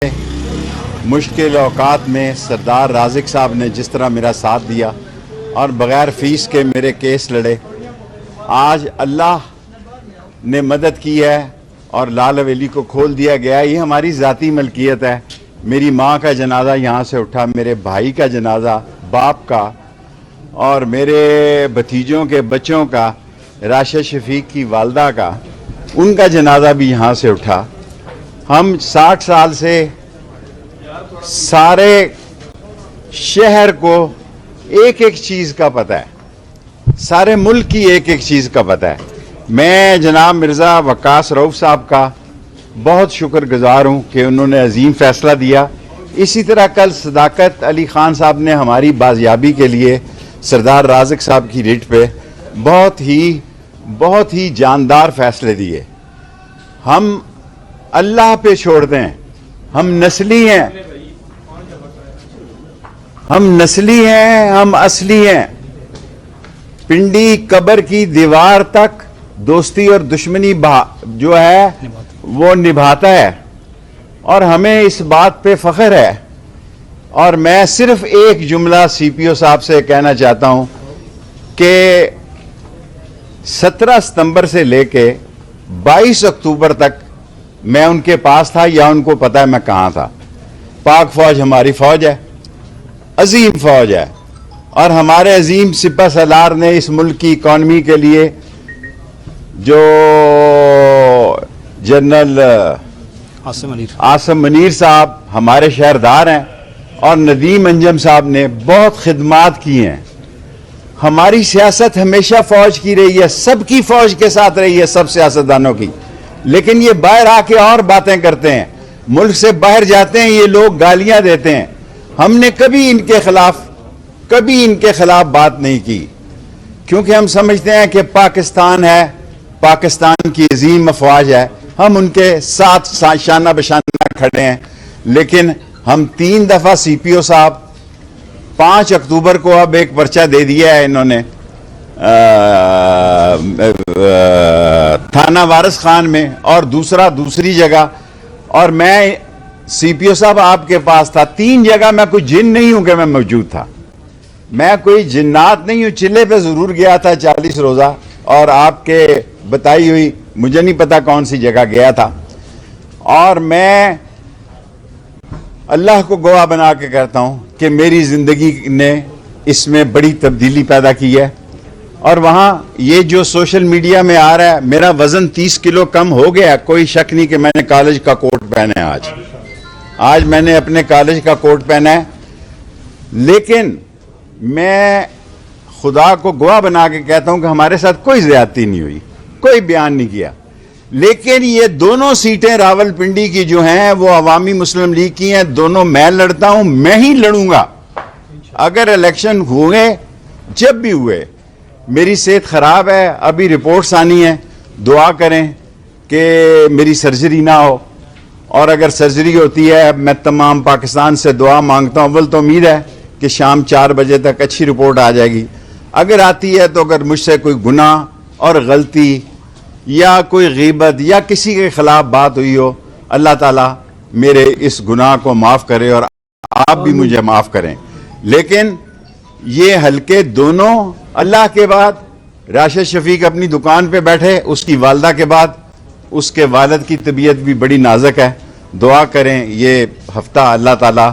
मुश्किल औकात में सरदार राज़िक साहब ने जिस तरह मेरा साथ दिया और बग़ैर फ़ीस के मेरे केस लड़े, आज अल्लाह ने मदद की है और लाल हवेली को खोल दिया गया। ये हमारी ज़ाती मलकियत है। मेरी माँ का जनाजा यहाँ से उठा, मेरे भाई का जनाजा, बाप का और मेरे भतीजों के बच्चों का, राशिद शफीक की वालदा का, उनका जनाजा भी यहाँ से उठा। हम 60 साल से सारे शहर को एक एक चीज़ का पता है, सारे मुल्क की एक एक चीज़ का पता है। मैं जनाब मिर्ज़ा वक्कास रऊफ़ साहब का बहुत शुक्रगुज़ार हूँ कि उन्होंने अजीम फ़ैसला दिया। इसी तरह कल सदाकत अली ख़ान साहब ने हमारी बाजियाबी के लिए सरदार राज़िक साहब की रिट पे बहुत ही जानदार फ़ैसले दिए। हम अल्लाह पे छोड़ दें, हम नस्ली हैं, हम असली हैं। पिंडी कब्र की दीवार तक दोस्ती और दुश्मनी जो है वो निभाता है और हमें इस बात पे फ़ख्र है। और मैं सिर्फ एक जुमला सीपीओ साहब से कहना चाहता हूं कि 17 सितंबर से लेके 22 अक्टूबर तक मैं उनके पास था, या उनको पता है मैं कहां था। पाक फौज हमारी फौज है, अजीम फौज है, और हमारे अजीम सिपह सलार ने इस मुल्क की इकॉनमी के लिए जो जनरल आसिम मनीर साहब हमारे शहरदार हैं और नदीम अंजम साहब ने बहुत खिदमात की हैं। हमारी सियासत हमेशा फौज की रही है, सबकी फौज के साथ रही है, सब सियासतदानों की। लेकिन ये बाहर आके और बातें करते हैं, मुल्क से बाहर जाते हैं, ये लोग गालियां देते हैं। हमने कभी इनके खिलाफ बात नहीं की, क्योंकि हम समझते हैं कि पाकिस्तान है, पाकिस्तान की अजीम अफवाज है, हम उनके साथ शाना बशाना खड़े हैं। लेकिन हम 3 दफा सीपीओ साहब 5 अक्टूबर को अब एक पर्चा दे दिया है इन्होंने थाना वारिस खान में और दूसरी जगह, और मैं सीपीओ साहब आपके पास था। 3 जगह मैं कोई जिन नहीं हूं कि मैं मौजूद था, मैं कोई जिन्नात नहीं हूं। चिल्ले पे जरूर गया था 40 रोजा, और आपके बताई हुई मुझे नहीं पता कौन सी जगह गया था। और मैं अल्लाह को गवाह बना के कहता हूं कि मेरी जिंदगी ने इसमें बड़ी तब्दीली पैदा की है। और वहां ये जो सोशल मीडिया में आ रहा है, मेरा वजन 30 किलो कम हो गया, कोई शक नहीं कि मैंने कॉलेज का कोट पहना है। आज मैंने अपने कॉलेज का कोट पहना है। लेकिन मैं खुदा को गवाह बना के कहता हूं कि हमारे साथ कोई ज्यादती नहीं हुई, कोई बयान नहीं किया। लेकिन ये दोनों सीटें रावलपिंडी की जो हैं वो अवामी मुस्लिम लीग की हैं, दोनों मैं लड़ता हूं, मैं ही लड़ूंगा। अगर इलेक्शन हुए, जब भी हुए, मेरी सेहत खराब है, अभी रिपोर्ट्स आनी है, दुआ करें कि मेरी सर्जरी ना हो, और अगर सर्जरी होती है मैं तमाम पाकिस्तान से दुआ मांगता हूं। अव्वल तो उम्मीद है कि शाम 4 बजे तक अच्छी रिपोर्ट आ जाएगी। अगर आती है तो अगर मुझसे कोई गुनाह और गलती या कोई गीबत या किसी के खिलाफ बात हुई हो, अल्लाह ताला मेरे इस गुनाह को माफ़ करे और आप भी मुझे माफ़ करें। लेकिन ये हल्के दोनों, अल्लाह के बाद राशिद शफीक अपनी दुकान पे बैठे, उसकी वालदा के बाद उसके वालिद की तबीयत भी बड़ी नाजुक है। दुआ करें ये हफ्ता अल्लाह ताला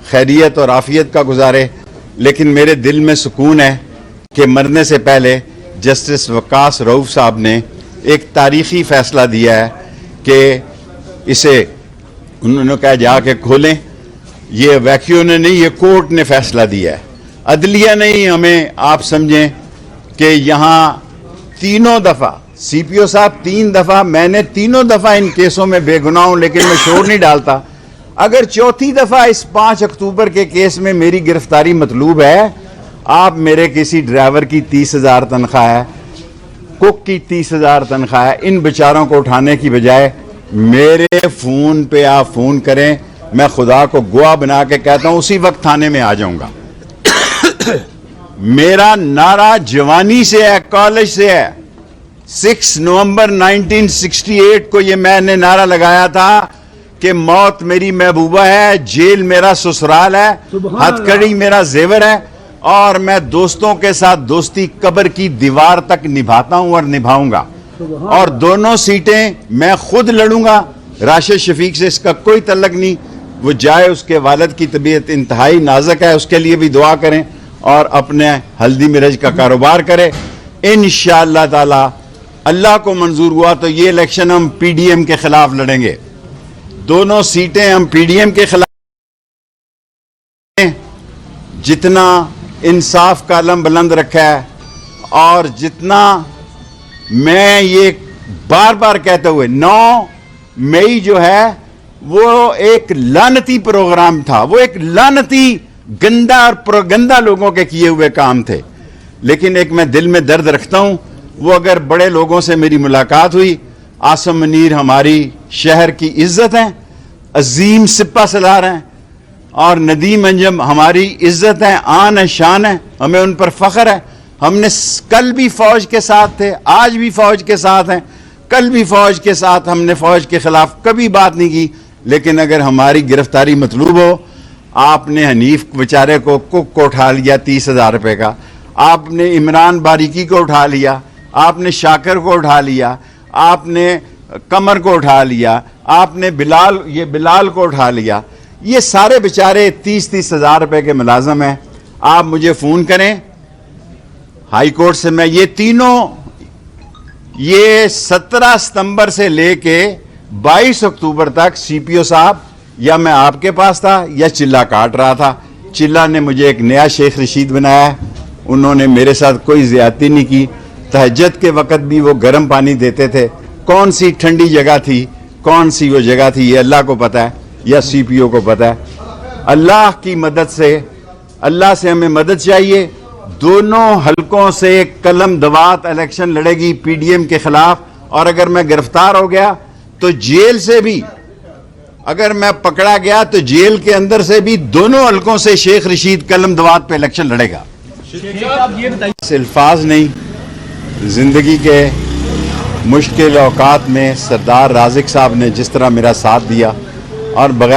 खैरियत और आफियत का गुजारे। लेकिन मेरे दिल में सुकून है कि मरने से पहले जस्टिस वक्कास रऊफ़ साहब ने एक तारीखी फैसला दिया है कि इसे उन्होंने कहा जाके खोलें। ये वैक्यू ने नहीं, ये कोर्ट ने फैसला दिया है, अदलिया नहीं। हमें आप समझें कि यहाँ 3 दफा सीपीओ साहब 3 दफा, मैंने 3 दफा इन केसों में बेगुनाह हूं, लेकिन मैं शोर नहीं डालता। अगर 4थी दफा इस 5 अक्टूबर के केस में मेरी गिरफ्तारी मतलूब है, आप मेरे किसी ड्राइवर की 30,000 तनख्वाह है, कुक की 30,000 तनख्वाह है, इन बेचारों को उठाने की बजाय मेरे फोन पे आप फोन करें, मैं खुदा को गवाह बना के कहता हूं उसी वक्त थाने में आ जाऊंगा। मेरा नारा जवानी से है, कॉलेज से है। 6 नवंबर 1968 को ये मैंने नारा लगाया था کہ موت میری محبوبہ ہے, جیل میرا سسرال ہے, ہتھ کڑی میرا زیور ہے, اور میں دوستوں کے ساتھ دوستی قبر کی دیوار تک نبھاتا ہوں اور نبھاؤں گا. اور دونوں سیٹیں میں خود لڑوں گا. راشد شفیق سے اس کا کوئی تعلق نہیں, وہ جائے, اس کے والد کی طبیعت انتہائی نازک ہے, اس کے لیے بھی دعا کریں, اور اپنے ہلدی مرج کا کاروبار کرے. انشاءاللہ تعالی اللہ کو منظور ہوا تو یہ الیکشن ہم پی ڈی ایم کے خلاف لڑیں گے. دونوں سیٹیں ہم پی ڈی ایم کے خلاف. جتنا انصاف کا علم بلند رکھا ہے, اور جتنا میں یہ بار بار کہتے ہوئے 9 مئی جو ہے وہ ایک لعنتی پروگرام تھا, وہ ایک لعنتی گندا اور پروگندا لوگوں کے کیے ہوئے کام تھے. لیکن ایک میں دل میں درد رکھتا ہوں, وہ اگر بڑے لوگوں سے میری ملاقات ہوئی, عاصم منیر ہماری شہر کی عزت ہیں, عظیم سپہ سالار ہیں, اور ندیم انجم ہماری عزت ہیں, آن ہے, شان ہے, ہمیں ان پر فخر ہے. ہم نے کل بھی فوج کے ساتھ تھے, آج بھی فوج کے ساتھ ہیں, کل بھی فوج کے ساتھ. ہم نے فوج کے خلاف کبھی بات نہیں کی. لیکن اگر ہماری گرفتاری مطلوب ہو, آپ نے حنیف بیچارے کو کک کو اٹھا لیا 30,000 روپے کا, آپ نے عمران باریکی کو اٹھا لیا, آپ نے شاکر کو اٹھا لیا, آپ نے قمر کو اٹھا لیا, آپ نے بلال کو اٹھا لیا. یہ سارے بیچارے 30,000 روپے کے ملازم ہیں. آپ مجھے فون کریں ہائی کورٹ سے, میں یہ تینوں, یہ 17 ستمبر سے لے کے 22 اکتوبر تک سی پی او صاحب یا میں آپ کے پاس تھا یا چلہ کاٹ رہا تھا. چلہ نے مجھے ایک نیا شیخ رشید بنایا ہے, انہوں نے میرے ساتھ کوئی زیادتی نہیں کی. تہجد کے وقت بھی وہ گرم پانی دیتے تھے. کون سی ٹھنڈی جگہ تھی, کون سی وہ جگہ تھی, یہ اللہ کو پتہ ہے یا سی پی او کو پتہ ہے. اللہ کی مدد سے, اللہ سے ہمیں مدد چاہیے. دونوں حلقوں سے قلم دوات الیکشن لڑے گی پی ڈی ایم کے خلاف. اور اگر میں گرفتار ہو گیا تو جیل سے بھی, اگر میں پکڑا گیا تو جیل کے اندر سے بھی دونوں حلقوں سے شیخ رشید قلم دوات پہ الیکشن لڑے گا. الفاظ نہیں, زندگی کے مشکل اوقات میں سردار رازق صاحب نے جس طرح میرا ساتھ دیا, اور بغیر